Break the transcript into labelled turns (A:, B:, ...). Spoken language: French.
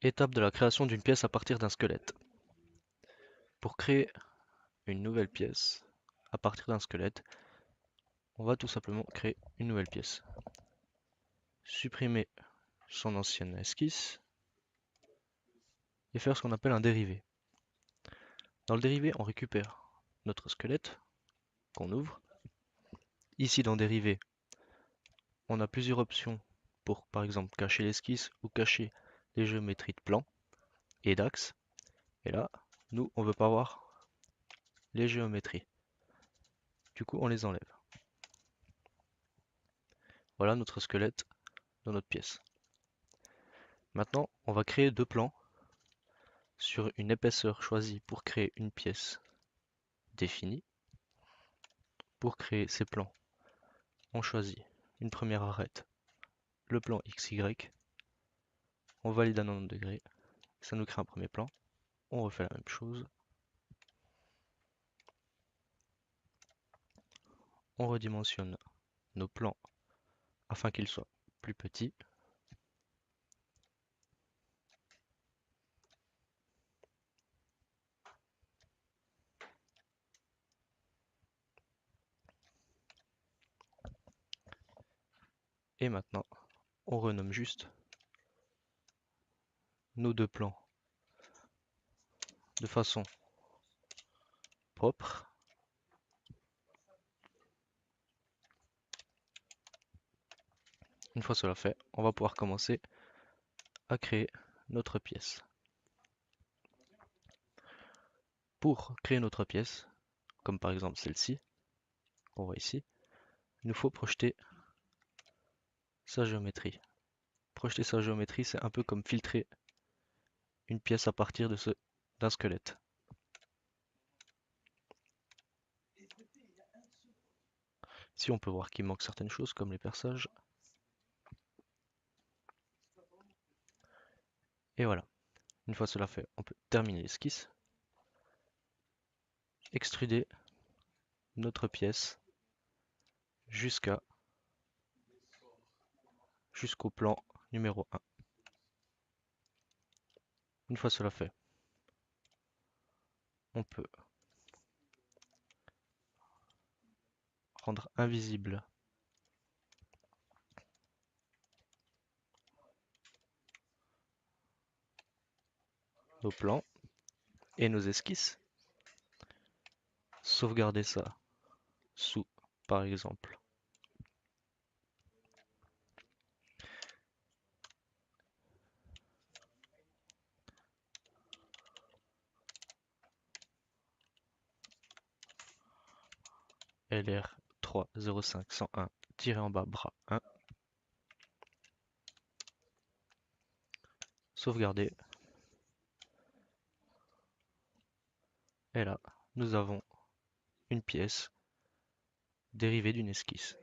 A: Étape de la création d'une pièce à partir d'un squelette. Pour créer une nouvelle pièce à partir d'un squelette, on va tout simplement créer une nouvelle pièce. Supprimer son ancienne esquisse et faire ce qu'on appelle un dérivé. Dans le dérivé, on récupère notre squelette qu'on ouvre. Ici dans dérivé, on a plusieurs options pour par exemple cacher l'esquisse ou cacher les géométries de plan et d'axe. Et là, nous, on veut pas voir les géométries. Du coup, on les enlève. Voilà notre squelette dans notre pièce. Maintenant, on va créer deux plans sur une épaisseur choisie pour créer une pièce définie. Pour créer ces plans, on choisit une première arête, le plan XY, on valide un nombre de degrés, ça nous crée un premier plan, on refait la même chose, on redimensionne nos plans afin qu'ils soient plus petits, et maintenant on renomme juste nos deux plans de façon propre. Une fois cela fait, on va pouvoir commencer à créer notre pièce. Pour créer notre pièce, comme par exemple celle-ci, qu'on voit ici, il nous faut projeter sa géométrie. Projeter sa géométrie, c'est un peu comme filtrer une pièce à partir d'un squelette. Ici, on peut voir qu'il manque certaines choses comme les perçages. Et voilà. Une fois cela fait, on peut terminer l'esquisse, extruder notre pièce jusqu'au plan numéro 1. Une fois cela fait, on peut rendre invisible nos plans et nos esquisses, sauvegarder ça sous, par exemple, LR 305 101 bras 1, sauvegarder. Et là, nous avons une pièce dérivée d'une esquisse.